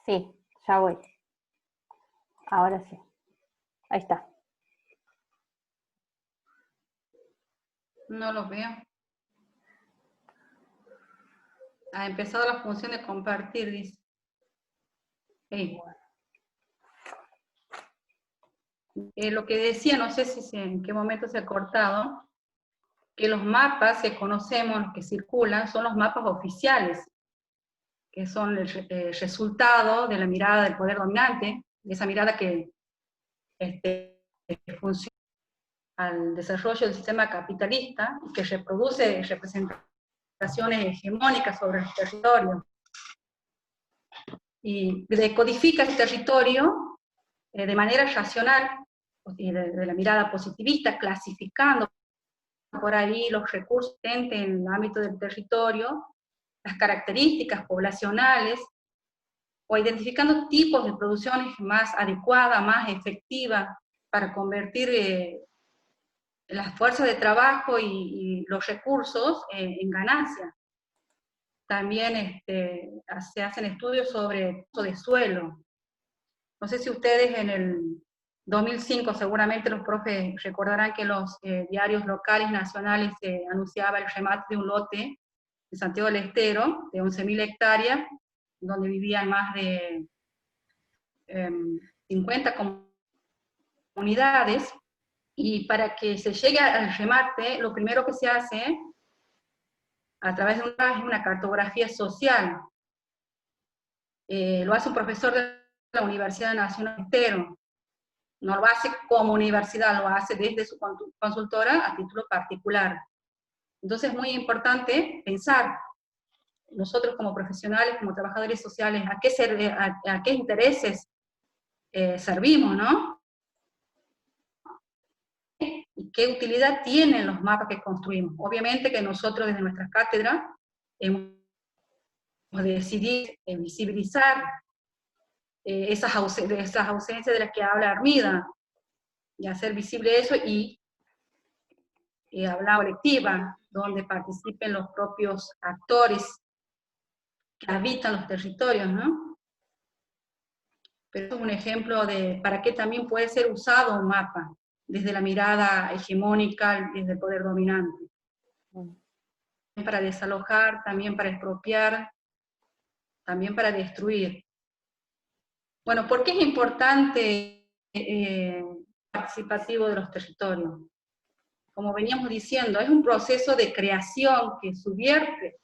Sí, ya voy. Ahora sí. Ahí está. No lo veo. Ha empezado la función de compartir, dice. Sí. Lo que decía, no sé si en qué momento se ha cortado, que los mapas que conocemos, los que circulan, son los mapas oficiales, que son el resultado de la mirada del poder dominante, de esa mirada que funciona al desarrollo del sistema capitalista y que reproduce representaciones hegemónicas sobre el territorio. Y decodifica el territorio de manera racional, de la mirada positivista, clasificando por ahí los recursos en el ámbito del territorio, las características poblacionales, o identificando tipos de producciones más adecuadas, más efectivas, para convertir las fuerzas de trabajo y los recursos en ganancias. También se hacen estudios sobre uso de suelo. No sé si ustedes en el 2005, seguramente los profes recordarán que en los diarios locales nacionales se anunciaba el remate de un lote en Santiago del Estero, de 11.000 hectáreas, donde vivían más de 50 comunidades, y para que se llegue al remate, lo primero que se hace a través de una cartografía social. Lo hace un profesor de la Universidad Nacional del Estero. No lo hace como universidad, lo hace desde su consultora a título particular. Entonces es muy importante pensar, nosotros como profesionales, como trabajadores sociales, a qué intereses servimos, ¿no? Y qué utilidad tienen los mapas que construimos. Obviamente que nosotros desde nuestras cátedras hemos decidido visibilizar esas ausencias de las que habla Armida, y hacer visible eso y hablar colectiva, donde participen los propios actores que habitan los territorios, ¿no? Pero es un ejemplo de para qué también puede ser usado un mapa, desde la mirada hegemónica, desde el poder dominante. Para desalojar, también para expropiar, también para destruir. Bueno, ¿por qué es importante participativo de los territorios? Como veníamos diciendo, es un proceso de creación que subvierte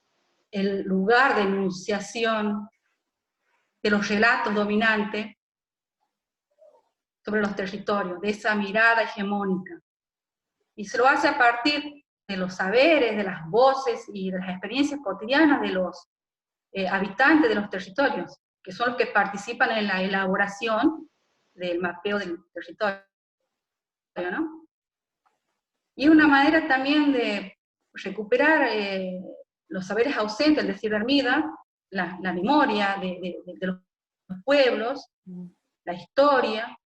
el lugar de enunciación de los relatos dominantes sobre los territorios, de esa mirada hegemónica. Y se lo hace a partir de los saberes, de las voces y de las experiencias cotidianas de los habitantes de los territorios, que son los que participan en la elaboración del mapeo del territorio, ¿no? Y una manera también de recuperar los saberes ausentes, es decir, Armida, la memoria de los pueblos, la historia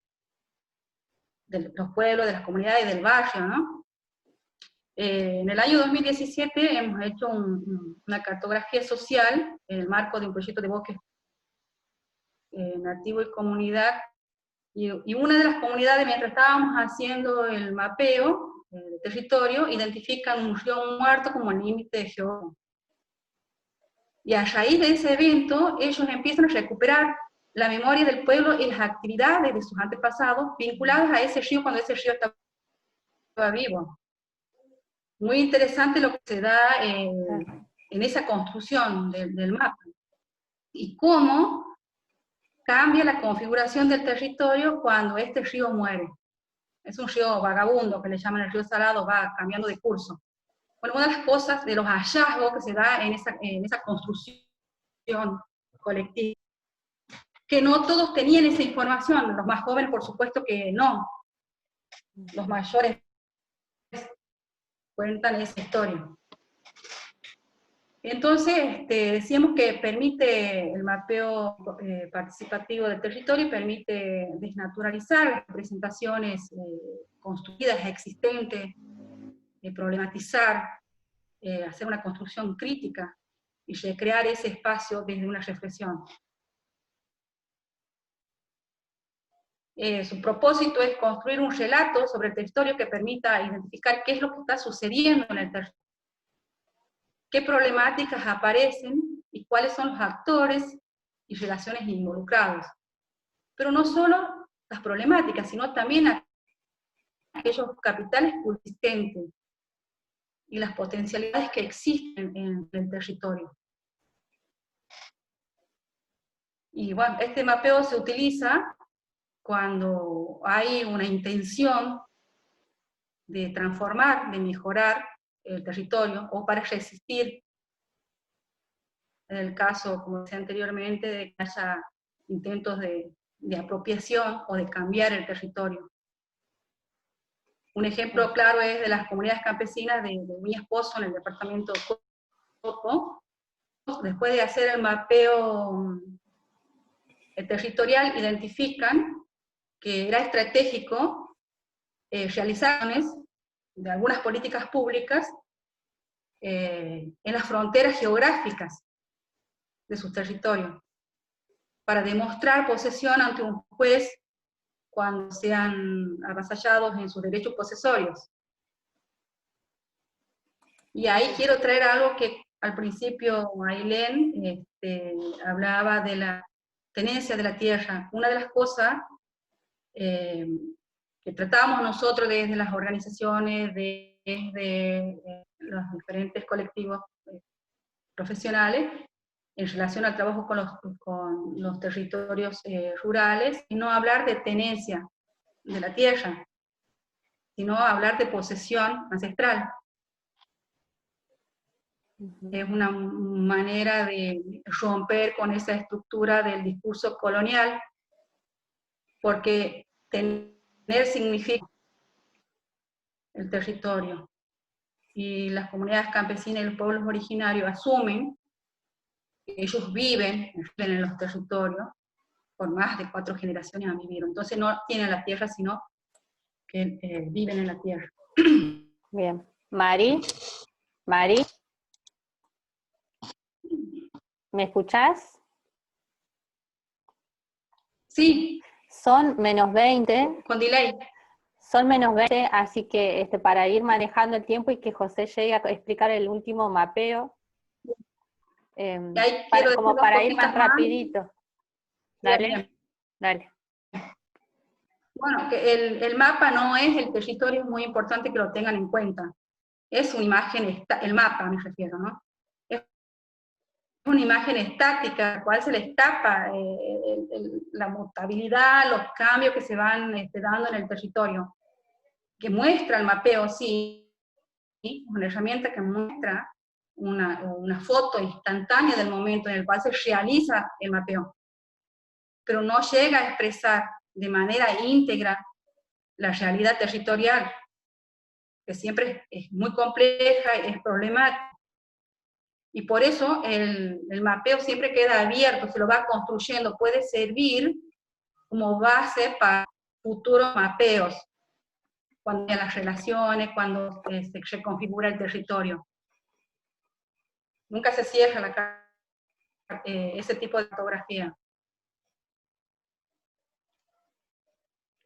de los pueblos, de las comunidades, del barrio, ¿no? En el año 2017 hemos hecho una cartografía social en el marco de un proyecto de bosque nativo y comunidad, y una de las comunidades, mientras estábamos haciendo el mapeo del territorio, identifican un río muerto como el límite de geológico. Y a raíz de ese evento, ellos empiezan a recuperar la memoria del pueblo y las actividades de sus antepasados vinculadas a ese río cuando ese río estaba vivo. Muy interesante lo que se da en esa construcción del mapa. Y cómo cambia la configuración del territorio cuando este río muere. Es un río vagabundo, que le llaman el río Salado, va cambiando de curso. Bueno, una de las cosas, de los hallazgos que se da en esa construcción colectiva, que no todos tenían esa información, los más jóvenes por supuesto que no, los mayores cuentan esa historia. Entonces, decíamos que permite el mapeo participativo del territorio, permite desnaturalizar las representaciones construidas, existentes, problematizar, hacer una construcción crítica y recrear ese espacio desde una reflexión. Su propósito es construir un relato sobre el territorio que permita identificar qué es lo que está sucediendo en el territorio, qué problemáticas aparecen y cuáles son los actores y relaciones involucrados. Pero no solo las problemáticas, sino también aquellos capitales consistentes y las potencialidades que existen en el territorio. Y bueno, este mapeo se utiliza cuando hay una intención de transformar, de mejorar el territorio, o para resistir, en el caso, como decía anteriormente, de que haya intentos de apropiación o de cambiar el territorio. Un ejemplo claro es de las comunidades campesinas de Viñas Pozo, en el departamento de Coco. Después de hacer el mapeo territorial, identifican que era estratégico realizar de algunas políticas públicas en las fronteras geográficas de sus territorios, para demostrar posesión ante un juez cuando sean avasallados en sus derechos posesorios. Y ahí quiero traer algo que al principio Ailén hablaba de la tenencia de la tierra. Una de las cosas que tratamos nosotros desde las organizaciones, desde los diferentes colectivos profesionales, en relación al trabajo con los territorios rurales, y no hablar de tenencia de la tierra, sino hablar de posesión ancestral. Es una manera de romper con esa estructura del discurso colonial, porque tener significa el territorio. Y las comunidades campesinas y los pueblos originarios asumen que ellos viven en los territorios, por más de 4 generaciones han vivido. Entonces no tienen la tierra, sino que viven en la tierra. Bien. Mari, ¿me escuchás? Sí. Son -20. Con delay. Son -20, así que para ir manejando el tiempo y que José llegue a explicar el último mapeo, como para ir más rapidito. Dale, bien. Dale. Bueno, que el mapa no es el territorio, es muy importante que lo tengan en cuenta. Es una imagen, el mapa me refiero, ¿no? Es una imagen estática, la cual se le escapa la mutabilidad, los cambios que se van dando en el territorio, que muestra el mapeo, sí, una herramienta que muestra una foto instantánea del momento en el cual se realiza el mapeo, pero no llega a expresar de manera íntegra la realidad territorial, que siempre es muy compleja y es problemática. Y por eso el mapeo siempre queda abierto, se lo va construyendo, puede servir como base para futuros mapeos, cuando hay las relaciones, cuando se reconfigura el territorio. Nunca se cierra ese tipo de fotografía.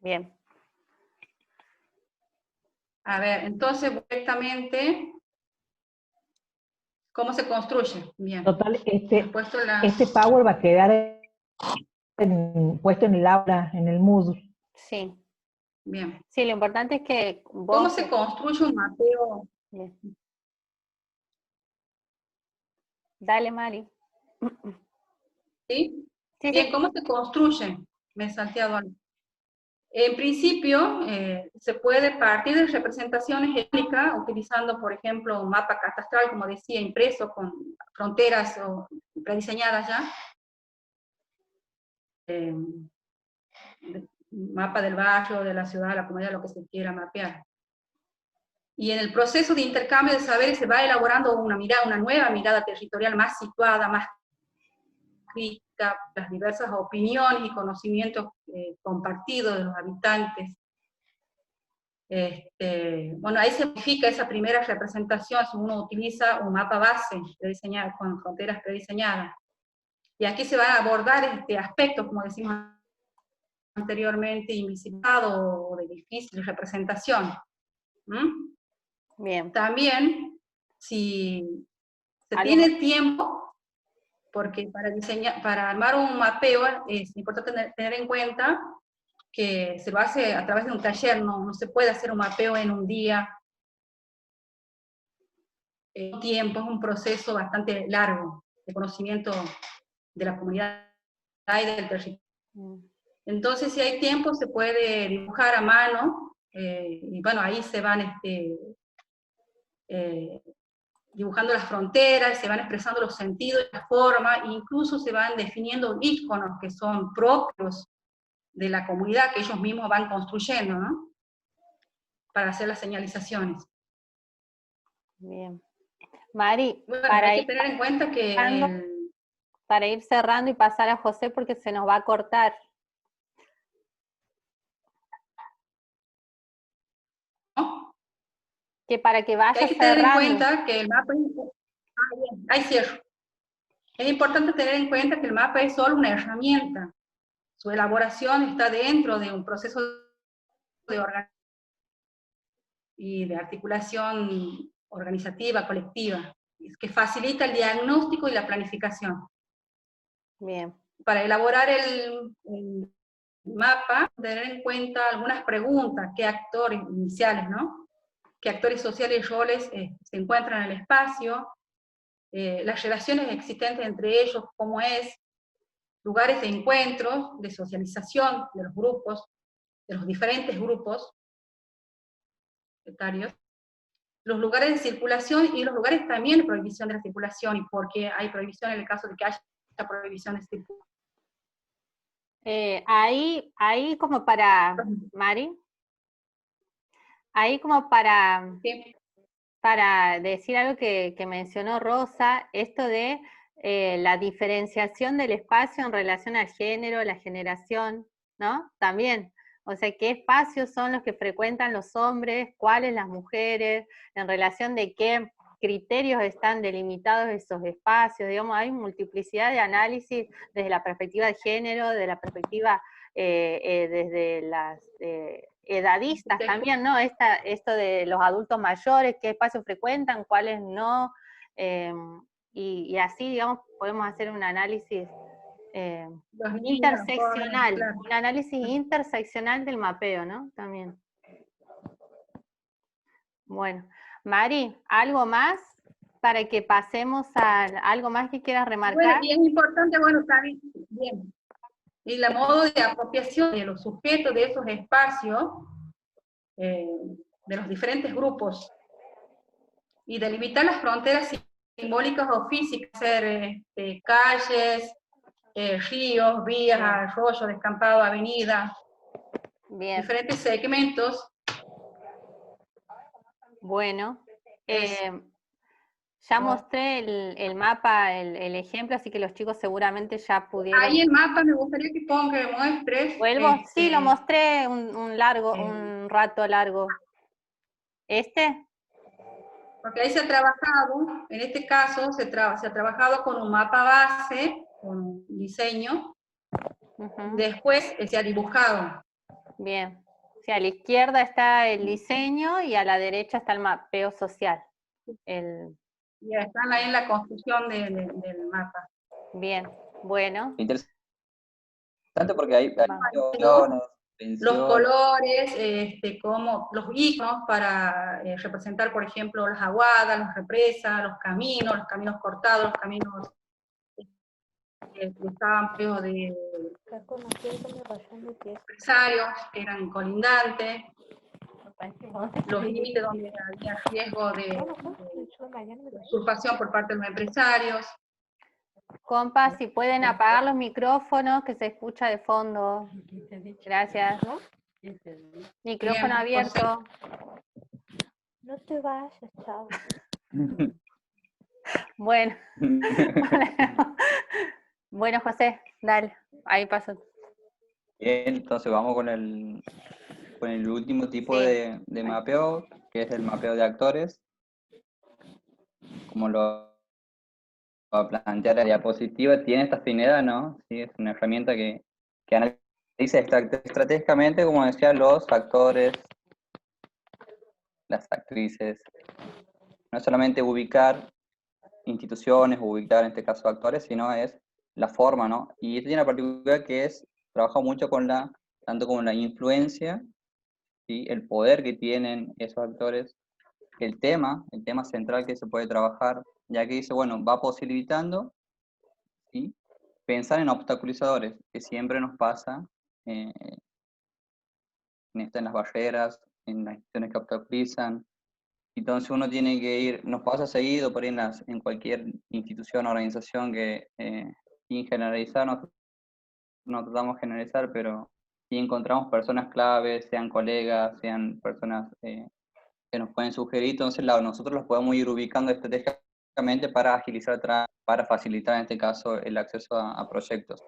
Bien. A ver, entonces directamente, ¿cómo se construye? Bien. Total, este Power va a quedar puesto en el aula, en el Moodle. Sí. Bien. Sí, lo importante es que vos... ¿Cómo se construye un mapeo? Bien. Dale, Mari. ¿Sí? Sí, bien, sí. ¿cómo se construye? Me he salteado algo. En principio, se puede partir de representaciones étnicas, utilizando, por ejemplo, un mapa catastral, como decía, impreso, con fronteras prediseñadas ya. Mapa del barrio, de la ciudad, de la comunidad, lo que se quiera mapear. Y en el proceso de intercambio de saberes se va elaborando una nueva mirada territorial más situada, más crítica, las diversas opiniones y conocimientos compartidos de los habitantes. Bueno, ahí se modifica esa primera representación, si uno utiliza un mapa base prediseñado, con fronteras prediseñadas. Y aquí se van a abordar aspectos, como decimos anteriormente invisibilizado o de difícil representación. Bien. También, si se tiene tiempo, porque para armar un mapeo es importante tener en cuenta que se lo hace a través de un taller, no se puede hacer un mapeo en un día. Tiempo, es un proceso bastante largo de conocimiento de la comunidad y del territorio. Entonces, si hay tiempo, se puede dibujar a mano, y bueno, ahí se van dibujando las fronteras, se van expresando los sentidos y la forma, e incluso se van definiendo íconos que son propios de la comunidad, que ellos mismos van construyendo, ¿no? Para hacer las señalizaciones. Bien. Mari, bueno, hay que tener en cuenta que para ir cerrando y pasar a José porque se nos va a cortar. ¿no? Que para que vaya hay que tener en cuenta que el mapa es importante tener en cuenta que el mapa es solo una herramienta. Su elaboración está dentro de un proceso de organización y de articulación organizativa, colectiva, que facilita el diagnóstico y la planificación. Bien. Para elaborar el mapa, tener en cuenta algunas preguntas, qué actores iniciales, ¿no? Qué actores sociales y roles se encuentran en el espacio, las relaciones existentes entre ellos, cómo es, lugares de encuentro, de socialización de los grupos, de los diferentes grupos etarios, los lugares de circulación y los lugares también de prohibición de la circulación, y por qué hay prohibición en el caso de que haya prohibición de circulación. Ahí como para, Mari, ahí como para, sí, para decir algo que mencionó Rosa, esto de la diferenciación del espacio en relación al género, la generación, ¿no? También, o sea, qué espacios son los que frecuentan los hombres, cuáles las mujeres, en relación de qué criterios están delimitados esos espacios, digamos, hay multiplicidad de análisis desde la perspectiva de género, de la perspectiva desde las edadistas también, ¿no? Esto de los adultos mayores, qué espacios frecuentan, cuáles no, y así, digamos, podemos hacer un análisis interseccional, claro. Un análisis interseccional del mapeo, ¿no? También. Bueno, Mari, ¿algo más para que pasemos a algo más que quieras remarcar? Bueno, y es importante, bueno, también, bien, y la modo de apropiación de los sujetos de esos espacios, de los diferentes grupos, y delimitar las fronteras simbólicas o físicas, ser calles, ríos, vías, arroyos, descampados, avenidas, diferentes segmentos. Bueno, ya mostré el mapa, el ejemplo, así que los chicos seguramente ya pudieron. Ahí el mapa me gustaría que muestres. ¿Vuelvo? Sí, lo mostré un rato largo. ¿Este? Porque ahí se ha trabajado, en este caso se ha trabajado con un mapa base, con un diseño, después se ha dibujado. Bien. O sea, a la izquierda está el diseño y a la derecha está el mapeo social. Ya están ahí en la construcción del mapa. Bien, bueno. Interesante porque hay los colores, como los iconos para representar, por ejemplo, las aguadas, las represas, los caminos cortados, los caminos que estaban de empresarios que eran colindantes, los límites donde había riesgo de usurpación por parte de los empresarios. Compas, si pueden apagar los micrófonos, que se escucha de fondo. Gracias. Micrófono abierto. No te vayas, chao. Bueno. Bueno, José, dale, ahí pasó. Bien, entonces vamos con el último tipo de mapeo, que es el mapeo de actores. Como lo va a plantear la diapositiva, tiene esta afinidad, ¿no? Sí, es una herramienta que analiza dice estratégicamente, como decía, los actores, las actrices. No es solamente ubicar instituciones, ubicar en este caso actores, sino es la forma, ¿no? Y esto tiene la particularidad que es, trabaja mucho con tanto con la influencia, ¿sí? El poder que tienen esos actores, el tema central que se puede trabajar, ya que dice, bueno, va posibilitando, ¿sí? Pensar en obstaculizadores, que siempre nos pasa en las barreras, en las instituciones que obstaculizan. Entonces uno tiene que ir, nos pasa seguido por ahí en cualquier institución o organización que, sin generalizar, no tratamos de generalizar, pero si encontramos personas claves, sean colegas, sean personas que nos pueden sugerir, entonces nosotros los podemos ir ubicando estratégicamente para agilizar, para facilitar en este caso el acceso a proyectos.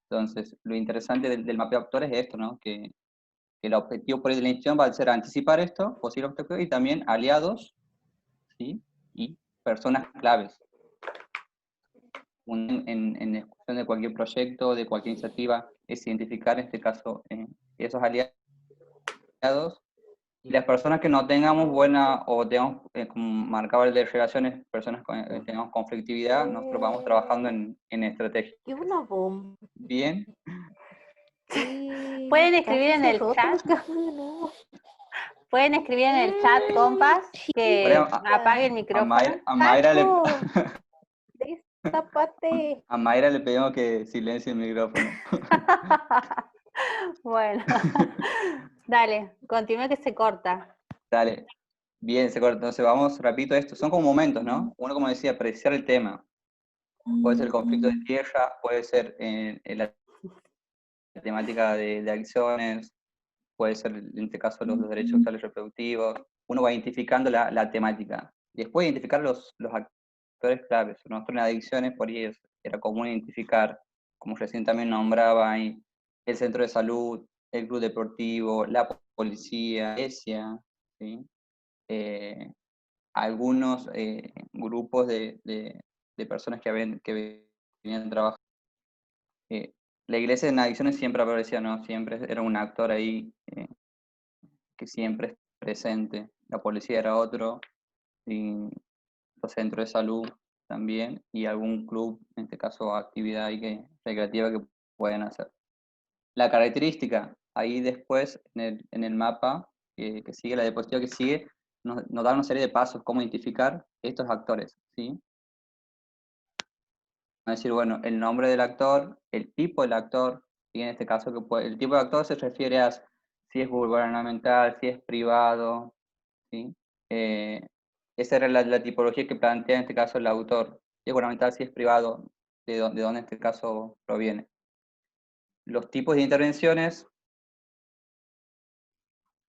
Entonces, lo interesante del mapeo de actores es esto, ¿no? Que el objetivo por ahí de la institución va a ser anticipar esto, posibles obstáculos, y también aliados, ¿sí? Y personas claves. En discusión de cualquier proyecto, de cualquier iniciativa, es identificar en este caso esos aliados. Y las personas que no tengamos buena o tengamos, como marcaba el de relaciones, personas que tengamos conflictividad, nosotros vamos trabajando en estrategia. Y una bomba. Bien. Y Pueden escribir en casi se el rota chat. la cama de nuevo. Pueden escribir en el chat, compas, que apague el micrófono. A Mayra Destápate. a Mayra le pedimos que silencie el micrófono. Bueno, dale, continúa que se corta. Dale. Bien, se corta. Entonces vamos, repito esto. Son como momentos, ¿no? Uno, como decía, precisar el tema. Puede ser el conflicto de tierra, puede ser la temática de adicciones, puede ser, en este caso, los derechos sexuales reproductivos. Uno va identificando la temática. Después identificar los actores claves. Nosotros en adicciones, por ahí era común identificar, como recién también nombraba ahí, el centro de salud, el club deportivo, la policía, la iglesia, ¿sí? Algunos grupos de personas que venían a trabajar. La iglesia en adicciones siempre aparecía, ¿no? Siempre era un actor ahí que siempre es presente. La policía era otro, y los centros de salud también, y algún club, en este caso actividad ahí recreativa que pueden hacer. La característica, ahí después en el mapa que sigue, la diapositiva que sigue, nos da una serie de pasos, cómo identificar estos actores, ¿sí? Es decir, bueno, el nombre del actor, el tipo del actor, y en este caso el tipo de actor se refiere a si es gubernamental, si es privado, ¿sí? Esa era la tipología que plantea en este caso el autor. Si es gubernamental, si es privado, de dónde en este caso proviene. Los tipos de intervenciones,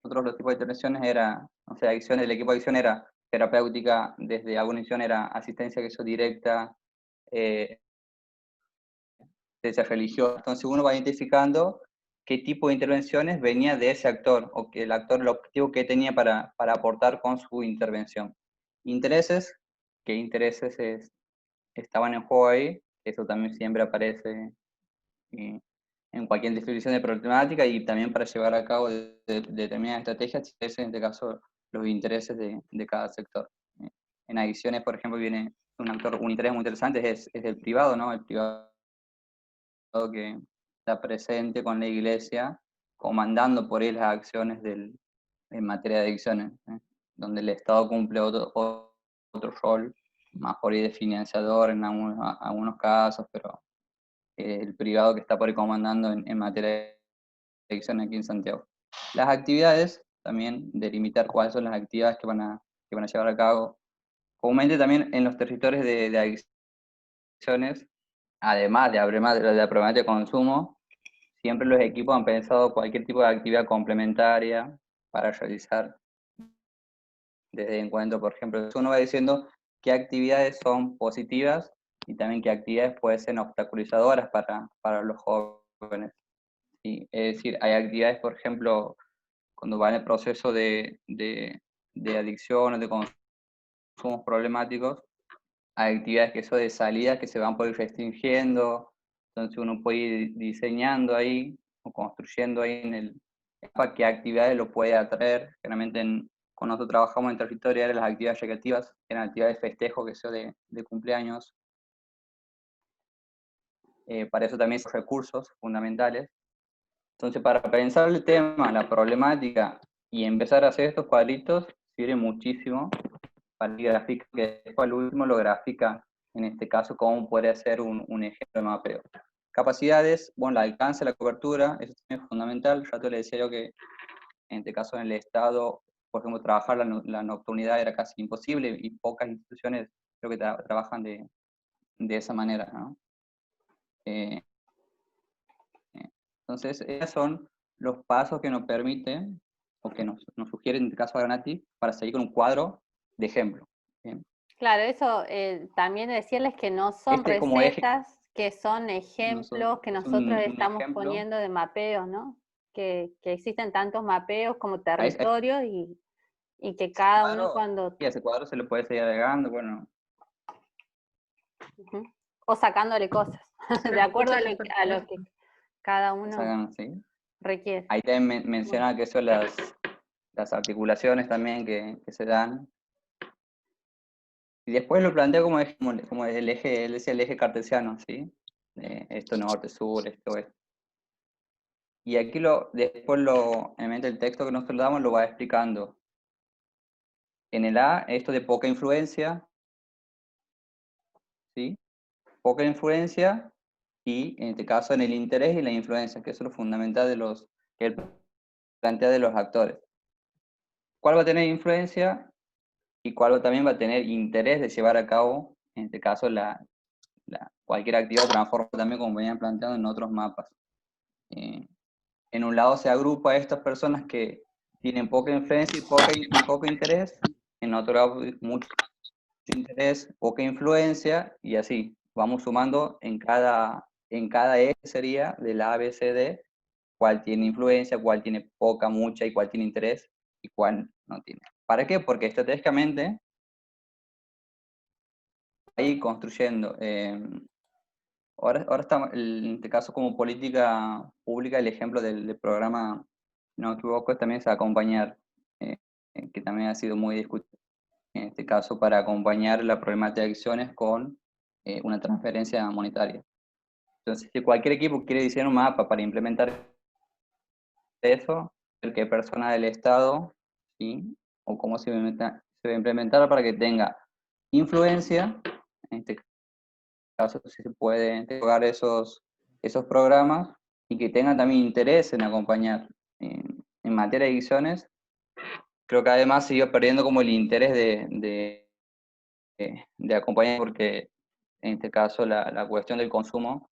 los tipos de intervenciones era, o sea, el equipo de acción era terapéutica, desde alguna acción era asistencia que hizo directa, asistencia religiosa. Entonces uno va identificando qué tipo de intervenciones venía de ese actor, o que el actor, el objetivo que tenía para aportar con su intervención. Intereses, qué intereses estaban en juego ahí, eso también siempre aparece en cualquier definición de problemática, y también para llevar a cabo determinadas estrategias, en este caso los intereses de cada sector. En adicciones, por ejemplo, viene un interés muy interesante, es el privado, ¿no? El privado que está presente con la iglesia, comandando por él las acciones en materia de adicciones, donde el Estado cumple otro rol, más por ahí de financiador en algunos casos, pero el privado que está por ahí comandando en materia de adicción aquí en Santiago. Las actividades, también delimitar cuáles son las actividades que van a llevar a cabo. Comúnmente también en los territorios de adicciones, además de la problemática de consumo, siempre los equipos han pensado cualquier tipo de actividad complementaria para realizar desde encuentro, por ejemplo. Uno va diciendo qué actividades son positivas y también qué actividades pueden ser obstaculizadoras para los jóvenes. ¿Sí? Es decir, hay actividades, por ejemplo, cuando va en el proceso de adicción o de consumos problemáticos, hay actividades que son de salida que se van por ir restringiendo, entonces uno puede ir diseñando ahí o construyendo ahí en el mapa qué actividades lo puede atraer. Generalmente cuando nosotros trabajamos en territorio eran las actividades recreativas, eran actividades de festejo, que sea de cumpleaños. Para eso también son recursos fundamentales. Entonces, para pensar el tema, la problemática, y empezar a hacer estos cuadritos, sirve muchísimo para el gráfico, que después al último lo grafica, en este caso, cómo puede ser un ejemplo de mapeo. Capacidades, bueno, el alcance, la cobertura, eso también es fundamental. Ya te le decía yo que en este caso en el Estado, por ejemplo, trabajar la nocturnidad era casi imposible, y pocas instituciones creo que trabajan de esa manera, ¿no? Entonces, esos son los pasos que nos permiten, o que nos sugieren, en el caso de Granati, para seguir con un cuadro de ejemplo. ¿Bien? Claro, eso también decirles que no son Como eje, recetas, que son ejemplos que es nosotros un estamos ejemplo. poniendo de mapeos, ¿no? Que existen tantos mapeos como Ahí- territorios y que cada uno cuadro, cuando... y a ese cuadro se le puede seguir agregando, bueno. Ujú. O sacándole cosas, de acuerdo a lo que cada uno ¿Sí? requiere. Ahí también menciona que son las articulaciones también que se dan. Y después lo plantea como el eje, él decía el eje cartesiano, ¿sí? Esto norte, sur, esto oeste. Y aquí después obviamente el texto que nosotros damos lo va explicando. En el A, esto de poca influencia, ¿sí? Poca influencia, y en este caso en el interés y la influencia, que eso es lo fundamental que él plantea de los actores. ¿Cuál va a tener influencia y cuál también va a tener interés de llevar a cabo, en este caso, cualquier actividad transforma también, como venían planteando en otros mapas? En un lado se agrupa a estas personas que tienen poca influencia y poco interés, en otro lado mucho interés, poca influencia, y así vamos sumando en cada eje sería de la A, B, C, D, cuál tiene influencia, cuál tiene poca, mucha, y cuál tiene interés y cuál no tiene. ¿Para qué? Porque estratégicamente ahí construyendo. Ahora estamos, en este caso como política pública, el ejemplo del programa, si no me equivoco, también es acompañar, que también ha sido muy discutido, en este caso para acompañar la problemática de acciones con una transferencia monetaria. Entonces, si cualquier equipo quiere diseñar un mapa para implementar eso, el que persona del Estado, ¿sí? O cómo se va a implementar para que tenga influencia, en este caso si se puede jugar esos programas, y que tengan también interés en acompañar. En materia de ediciones, creo que además se iba perdiendo como el interés de acompañar, porque en este caso la cuestión del consumo,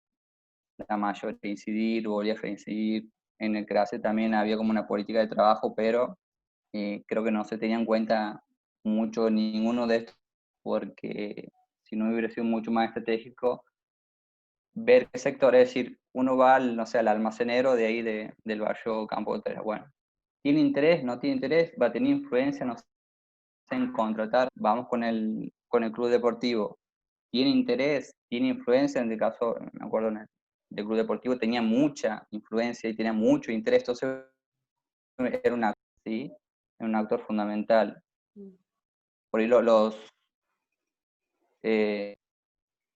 la mayor de incidir, volvía a reincidir. En el CRASE también había como una política de trabajo, pero creo que no se tenía en cuenta mucho ninguno de estos, porque si no hubiera sido mucho más estratégico ver qué sector, es decir, uno va al, no sé, al almacenero de ahí del barrio Campo de Tela. Bueno, ¿tiene interés? ¿No tiene interés? ¿Va a tener influencia? No sé, en contratar. Vamos con el club deportivo. ¿Tiene interés? ¿Tiene influencia? En el caso, me acuerdo, del club deportivo tenía mucha influencia y tenía mucho interés, entonces era un actor, ¿sí? Era un actor fundamental. Por ahí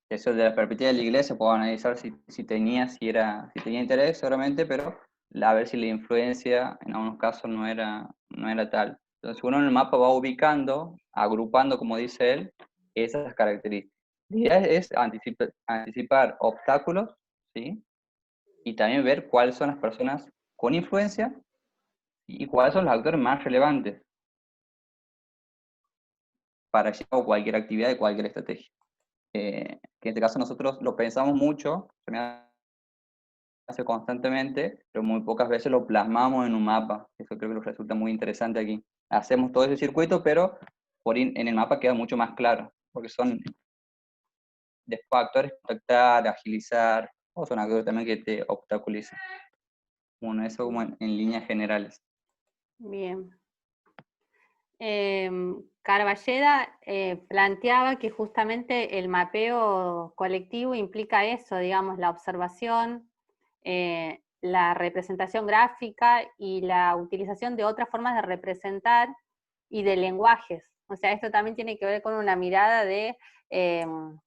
eso de la perspectiva de la iglesia, puedo analizar si tenía interés seguramente, pero a ver si la influencia en algunos casos no era tal. Entonces uno en el mapa va ubicando, agrupando, como dice él, esas características. La idea es anticipar obstáculos, ¿sí? Y también ver cuáles son las personas con influencia y cuáles son los actores más relevantes para llevar a cabo cualquier actividad y cualquier estrategia. Que en este caso nosotros lo pensamos mucho, se me hace constantemente, pero muy pocas veces lo plasmamos en un mapa. Eso creo que nos resulta muy interesante aquí. Hacemos todo ese circuito, pero en el mapa queda mucho más claro, porque son después actores contactar, agilizar, o son actores también que te obstaculizan. Bueno, eso como en líneas generales. Bien. Carballeda planteaba que justamente el mapeo colectivo implica eso, digamos, la observación, la representación gráfica y la utilización de otras formas de representar y de lenguajes. O sea, esto también tiene que ver con una mirada de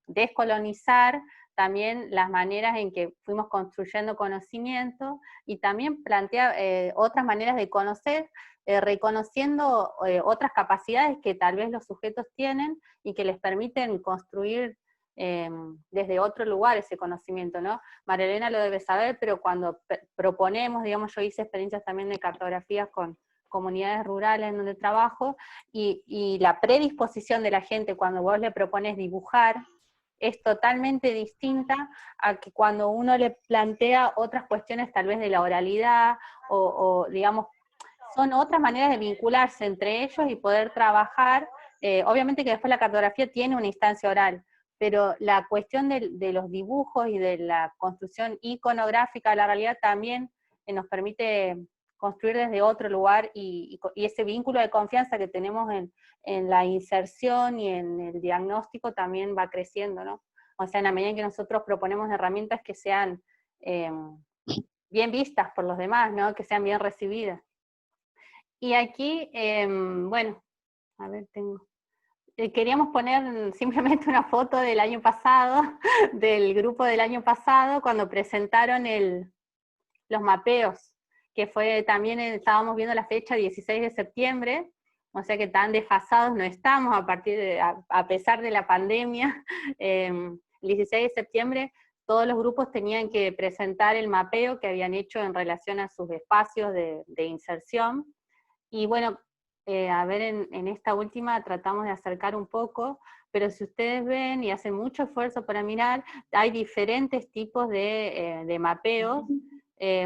descolonizar también las maneras en que fuimos construyendo conocimiento, y también plantea otras maneras de conocer, reconociendo otras capacidades que tal vez los sujetos tienen y que les permiten construir desde otro lugar ese conocimiento, ¿no? María Elena lo debe saber, pero cuando proponemos, digamos, yo hice experiencias también de cartografías con comunidades rurales en donde trabajo, y la predisposición de la gente cuando vos le propones dibujar es totalmente distinta a que cuando uno le plantea otras cuestiones tal vez de la oralidad, o digamos, son otras maneras de vincularse entre ellos y poder trabajar. Obviamente que después la cartografía tiene una instancia oral, pero la cuestión de los dibujos y de la construcción iconográfica de la realidad también nos permite construir desde otro lugar, y ese vínculo de confianza que tenemos en la inserción y en el diagnóstico también va creciendo, ¿no? O sea, en la medida en que nosotros proponemos herramientas que sean bien vistas por los demás, ¿no? Que sean bien recibidas. Y aquí, bueno, a ver, queríamos poner simplemente una foto del año pasado, del grupo del año pasado, cuando presentaron los mapeos, que fue también, estábamos viendo la fecha 16 de septiembre, o sea que tan desfasados no estamos a pesar de la pandemia. El 16 de septiembre todos los grupos tenían que presentar el mapeo que habían hecho en relación a sus espacios de inserción, y bueno, a ver, en esta última tratamos de acercar un poco, pero si ustedes ven y hacen mucho esfuerzo para mirar, hay diferentes tipos de mapeos.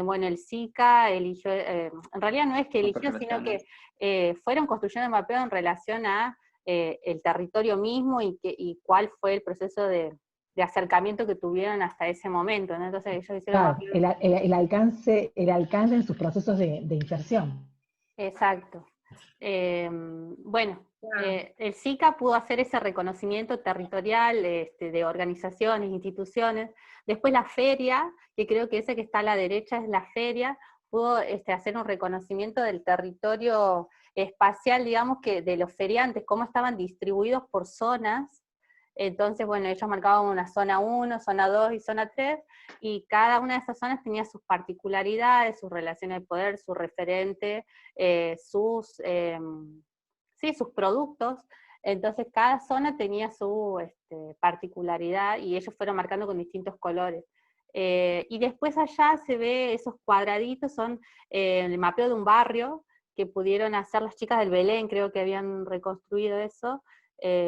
Bueno, el SICA eligió, en realidad no es que eligió, sino que fueron construyendo el mapeo en relación a el territorio mismo, y cuál fue el proceso de acercamiento que tuvieron hasta ese momento, ¿no? Entonces ellos hicieron... Claro, el alcance en sus procesos de inserción. Exacto. Bueno, el SICA pudo hacer ese reconocimiento territorial de organizaciones, instituciones. Después la feria, que creo que ese que está a la derecha es la feria, pudo hacer un reconocimiento del territorio espacial, digamos, que de los feriantes, cómo estaban distribuidos por zonas. Entonces, bueno, ellos marcaban una zona 1, zona 2 y zona 3, y cada una de esas zonas tenía sus particularidades, sus relaciones de poder, su referente, sus productos. Entonces cada zona tenía su particularidad, y ellos fueron marcando con distintos colores. Y después allá se ve esos cuadraditos, son el mapeo de un barrio que pudieron hacer las chicas del Belén, creo que habían reconstruido eso.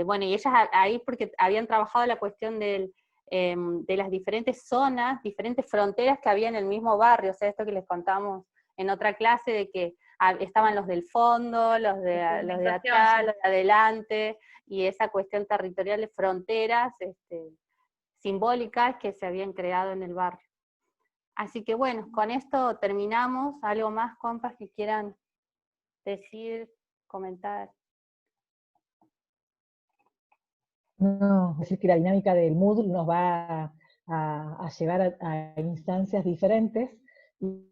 Bueno, y ellas ahí porque habían trabajado la cuestión de las diferentes zonas, diferentes fronteras que había en el mismo barrio, o sea, esto que les contamos en otra clase, de que estaban los del fondo, los de atrás, los de adelante, y esa cuestión territorial de fronteras simbólicas que se habían creado en el barrio. Así que bueno, con esto terminamos. ¿Algo más, compas, que quieran decir, comentar? No, es decir, que la dinámica del Moodle nos va a llevar a instancias diferentes, y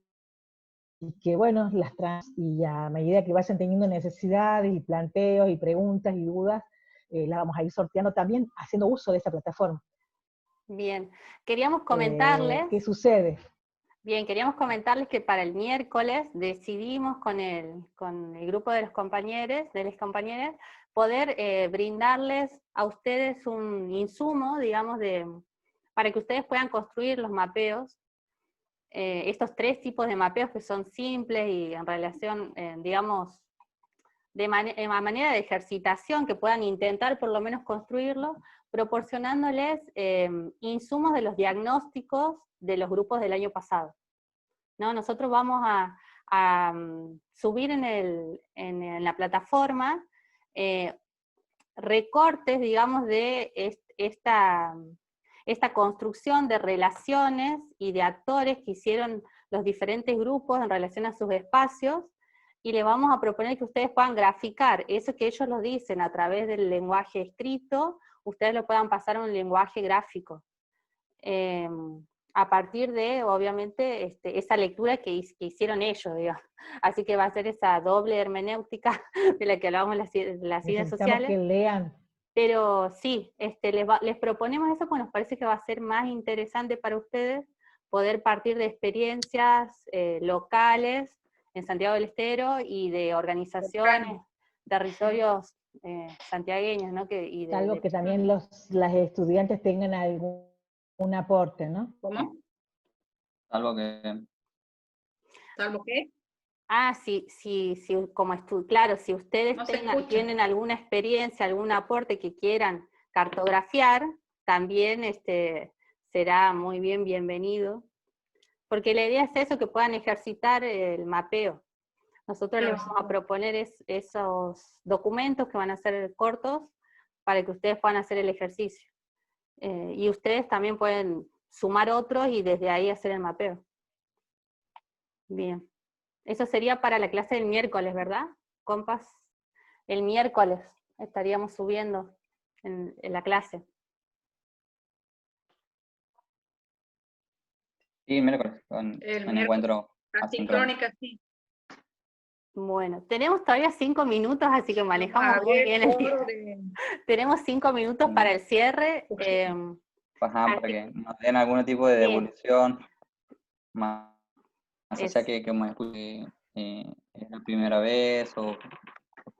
que bueno, y a medida que vayan teniendo necesidades y planteos y preguntas y dudas, la vamos a ir sorteando también haciendo uso de esa plataforma. Bien, queríamos comentarles... ¿Qué sucede? Bien, queríamos comentarles que para el miércoles decidimos con el grupo de los compañeros, poder brindarles a ustedes un insumo, digamos, para que ustedes puedan construir los mapeos, estos 3 tipos de mapeos que son simples y en relación, digamos, a manera de ejercitación, que puedan intentar por lo menos construirlo, proporcionándoles insumos de los diagnósticos de los grupos del año pasado, ¿no? Nosotros vamos a subir en la plataforma recortes, digamos, de esta construcción de relaciones y de actores que hicieron los diferentes grupos en relación a sus espacios, y le vamos a proponer que ustedes puedan graficar eso que ellos lo dicen a través del lenguaje escrito, ustedes lo puedan pasar a un lenguaje gráfico. a partir de, obviamente, esa lectura que hicieron ellos, digamos. Así que va a ser esa doble hermenéutica de la que hablábamos de las ciencias Necesitamos sociales. que lean. Pero sí, les proponemos eso porque nos parece que va a ser más interesante para ustedes poder partir de experiencias locales en Santiago del Estero y de organizaciones, territorios santiagueños, ¿no? Algo que también las estudiantes tengan algún aporte, ¿no? ¿Cómo? Algo que... ¿Salvo qué? Ah, sí, como claro, si ustedes No se tienen alguna experiencia, algún aporte que quieran cartografiar, también será muy bienvenido, porque la idea es eso, que puedan ejercitar el mapeo. Nosotros les vamos a proponer esos documentos que van a ser cortos para que ustedes puedan hacer el ejercicio. Y ustedes también pueden sumar otros y desde ahí hacer el mapeo. Bien. Eso sería para la clase del miércoles, ¿verdad, compas? El miércoles estaríamos subiendo en la clase. Sí, miércoles, con un encuentro asíncrono. Sí. Bueno, tenemos todavía 5 minutos, así que manejamos muy bien el tiempo. Tenemos 5 minutos para el cierre. Para que nos den algún tipo de devolución, más allá que me escuche es la primera vez o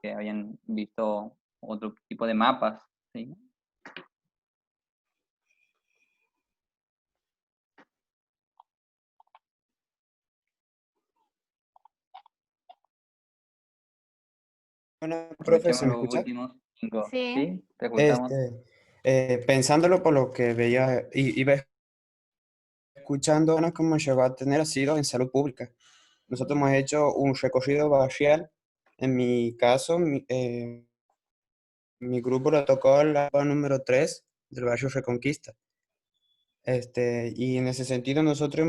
que habían visto otro tipo de mapas, ¿sí? Bueno, profe, ¿se me Los escucha? últimos 5, Sí. ¿sí? Te escuchamos. Pensándolo por lo que veía y iba escuchando, no como llegó a tener ha sido en salud pública. Nosotros hemos hecho un recorrido barrial. En mi caso, mi grupo lo tocó la número 3 del barrio Reconquista. Y en ese sentido nosotros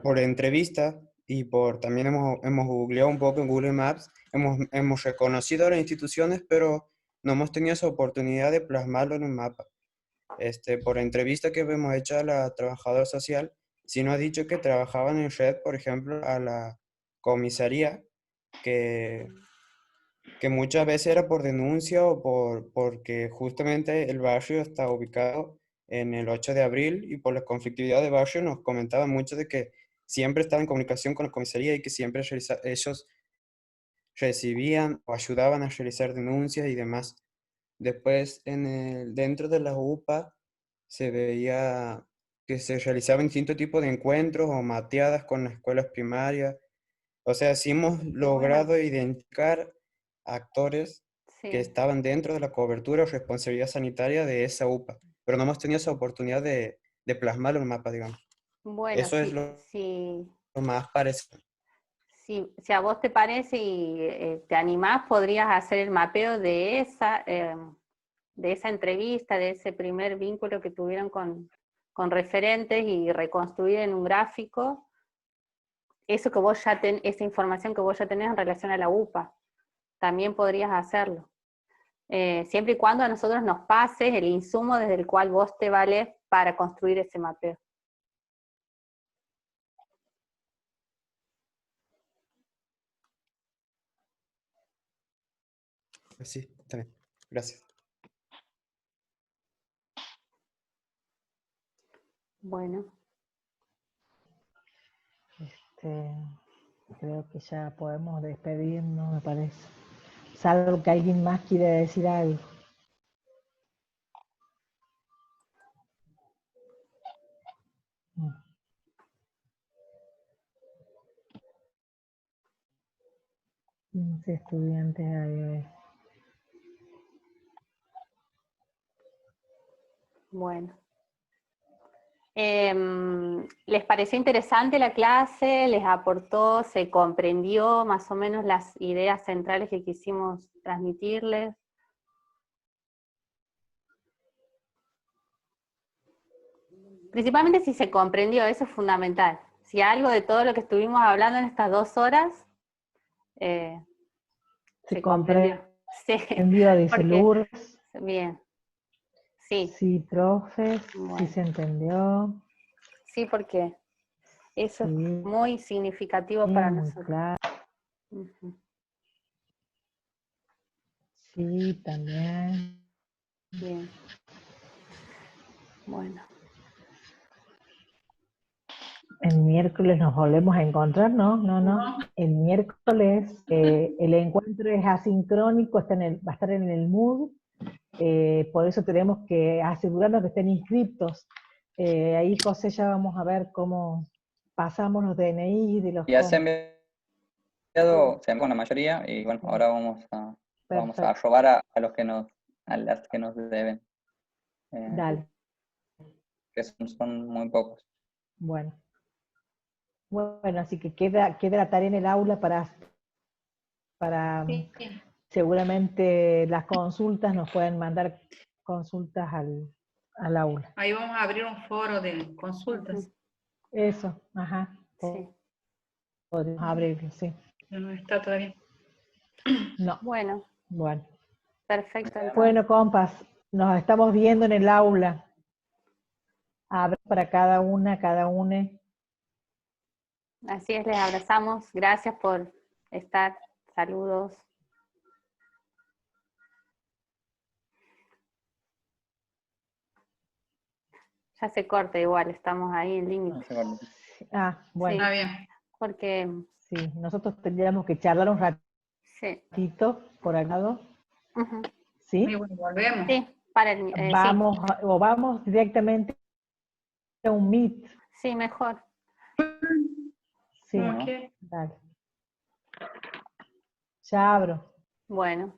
por entrevista y también hemos googleado un poco en Google Maps, hemos reconocido las instituciones, pero no hemos tenido esa oportunidad de plasmarlo en un mapa. Por entrevista que hemos hecho a la trabajadora social, sí nos ha dicho que trabajaban en red, por ejemplo, a la comisaría, que muchas veces era por denuncia o porque justamente el barrio está ubicado en el 8 de abril y por la conflictividad de barrio nos comentaban mucho de que siempre estaban en comunicación con la comisaría y que siempre ellos recibían o ayudaban a realizar denuncias y demás. Después, dentro de la UPA se veía que se realizaban distintos tipos de encuentros o mateadas con las escuelas primarias. O sea, sí hemos logrado identificar actores que estaban dentro de la cobertura o responsabilidad sanitaria de esa UPA, pero no hemos tenido esa oportunidad de plasmarlo en el mapa, digamos. Bueno, Eso es lo más parecido. Si a vos te parece y te animás, podrías hacer el mapeo de esa entrevista, de ese primer vínculo que tuvieron con referentes y reconstruir en un gráfico eso que vos esa información que vos ya tenés en relación a la UPA. También podrías hacerlo. Siempre y cuando a nosotros nos pases el insumo desde el cual vos te valés para construir ese mapeo. Sí, está bien. Gracias. Bueno. Creo que ya podemos despedirnos, me parece. Salvo que alguien más quiere decir algo. Estudiantes hay. Bueno. ¿Les pareció interesante la clase? ¿Les aportó? ¿Se comprendió más o menos las ideas centrales que quisimos transmitirles? Principalmente si se comprendió, eso es fundamental. Si algo de todo lo que estuvimos hablando en estas 2 horas se comprendió. Sí, Dice Lourdes. Bien. Sí. Sí, profe, sí se entendió. sí, porque eso es Sí, muy significativo para muy nosotros. claro. Ujú. Sí, también. Bien. Bueno, El miércoles nos volvemos a encontrar, ¿no? No, no. ¿no? El miércoles el encuentro es asincrónico, va a estar en el Mood, por eso tenemos que asegurarnos que estén inscriptos. Ahí, José, ya vamos a ver cómo pasamos los DNI de los Ya se ha compañeros. enviado, se envió con la mayoría, y bueno, ahora vamos a Perfecto, robar a los que a las que nos deben, dale. que son muy pocos. Bueno, así que queda la tarea en el aula para Sí. seguramente las consultas, nos pueden mandar consultas al aula. Ahí vamos a abrir un foro de consultas. Eso, ajá. sí. Podemos abrirlo, sí. No está todavía. No, Bueno, bueno. perfecto. Entonces. Bueno, compas, nos estamos viendo en el aula. Abrazo para cada una, cada une. Así es, les abrazamos. Gracias por estar. Saludos. Ya se corta igual, estamos ahí en límite. Ah, bueno, Está bien. Porque, sí, nosotros tendríamos que charlar un sí. ratito por al lado, Ujú. ¿sí? Y bueno, volvemos. Sí, para el, Vamos, o vamos directamente a un meet, sí, mejor. sí, Ok. dale. Ya abro. Bueno.